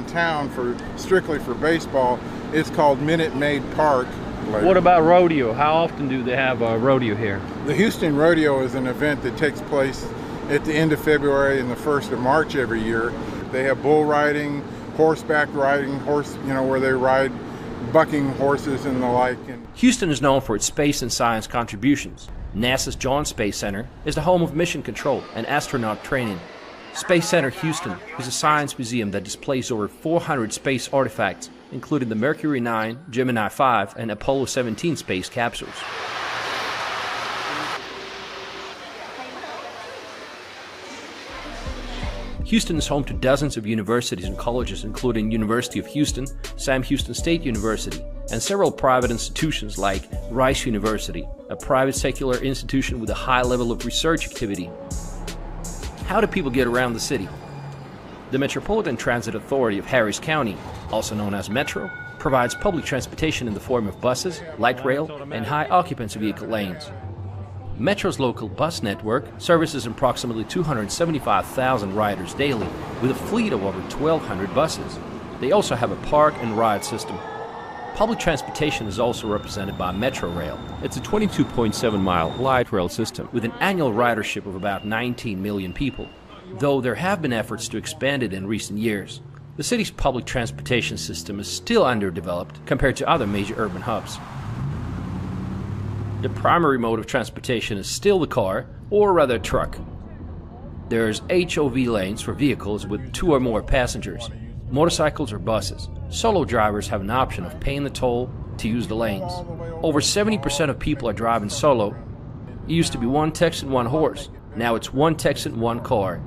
downtown strictly for baseball. It's called Minute Maid Park. What about rodeo? How often do they have a rodeo here? The Houston Rodeo is an event that takes place at the end of February and the 1st of March every year. They have bull riding, horseback riding, where they ride bucking horses and the like. Houston is known for its space and science contributions. NASA's Jones Space Center is the home of mission control and astronaut training. Space Center Houston is a science museum that displays over 400 space artifacts, including the Mercury 9, Gemini 5, and Apollo 17 space capsules. Houston is home to dozens of universities and colleges, including University of Houston, Sam Houston State University, and several private institutions like Rice University, a private secular institution with a high level of research activity. How do people get around the city? The Metropolitan Transit Authority of Harris County, also known as Metro, provides public transportation in the form of buses, light rail, and high-occupancy vehicle lanes. Metro's local bus network services approximately 275,000 riders daily, with a fleet of over 1,200 buses. They also have a park and ride system. Public transportation is also represented by Metro Rail. It's a 22.7-mile light rail system with an annual ridership of about 19 million people, though there have been efforts to expand it in recent years. The city's public transportation system is still underdeveloped compared to other major urban hubs. The primary mode of transportation is still the car, or rather truck. There's HOV lanes for vehicles with 2 or more passengers, motorcycles or buses. Solo drivers have an option of paying the toll to use the lanes. Over 70% of people are driving solo. It used to be 1 Texan, 1 horse. Now it's 1 Texan, 1 car.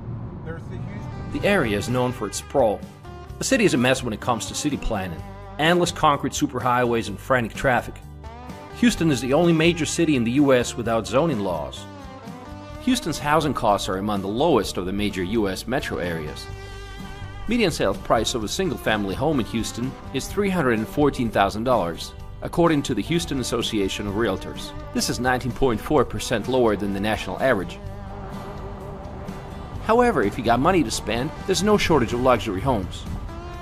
The area is known for its sprawl. The city is a mess when it comes to city planning. Endless concrete superhighways and frantic traffic. Houston is the only major city in the U.S. without zoning laws. Houston's housing costs are among the lowest of the major U.S. metro areas. Median sales price of a single-family home in Houston is $314,000, according to the Houston Association of Realtors. This is 19.4% lower than the national average. However, if you got money to spend, there's no shortage of luxury homes.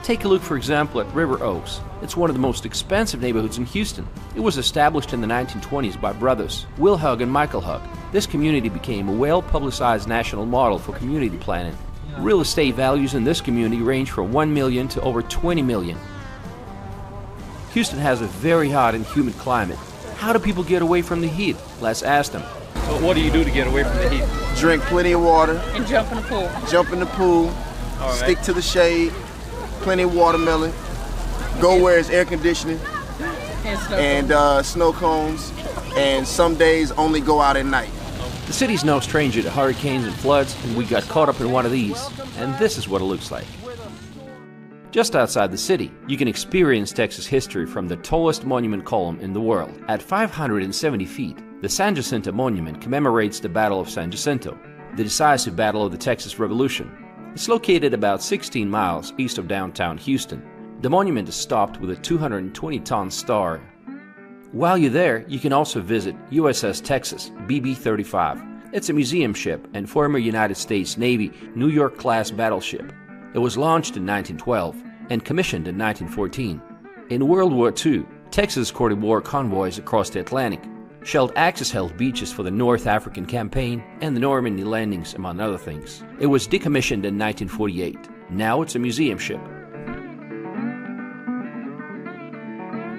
Take a look, for example, at River Oaks. It's one of the most expensive neighborhoods in Houston. It was established in the 1920s by brothers Will Hugg and Michael Hugg. This community became a well-publicized national model for community planning. Real estate values in this community range from $1 million to over $20 million. Houston has a very hot and humid climate. How do people get away from the heat? Let's ask them. So what do you do to get away from the heat? Drink plenty of water. And jump in the pool. Jump in the pool. All right. Stick to the shade. Plenty of watermelon. Go where it's air conditioning. And snow cones. And some days only go out at night. The city's no stranger to hurricanes and floods, and we got caught up in one of these. And this is what it looks like. Just outside the city, you can experience Texas history from the tallest monument column in the world. At 570 feet, the San Jacinto Monument commemorates the Battle of San Jacinto, the decisive battle of the Texas Revolution. It's located about 16 miles east of downtown Houston. The monument is topped with a 220-ton star. While you're there, you can also visit USS Texas BB-35. It's a museum ship and former United States Navy New York-class battleship. It was launched in 1912 and commissioned in 1914. In World War II, Texas escorted war convoys across the Atlantic, shelled Axis-held beaches for the North African Campaign and the Normandy landings, among other things. It was decommissioned in 1948. Now it's a museum ship.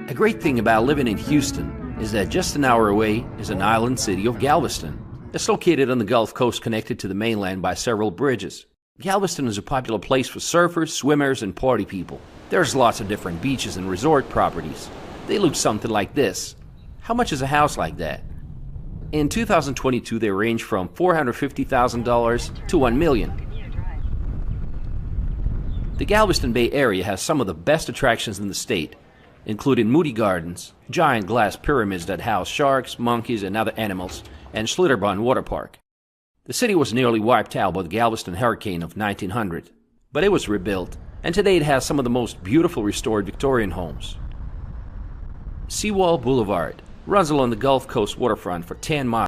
A great thing about living in Houston is that just an hour away is an island city of Galveston. It's located on the Gulf Coast, connected to the mainland by several bridges. Galveston is a popular place for surfers, swimmers, and party people. There's lots of different beaches and resort properties. They look something like this. How much is a house like that? In 2022, they range from $450,000 to $1 million. The Galveston Bay area has some of the best attractions in the state, including Moody Gardens, giant glass pyramids that house sharks, monkeys, and other animals, and Schlitterbahn Water Park. The city was nearly wiped out by the Galveston hurricane of 1900, but it was rebuilt, and today it has some of the most beautiful restored Victorian homes. Seawall Boulevard runs along the Gulf Coast waterfront for 10 miles.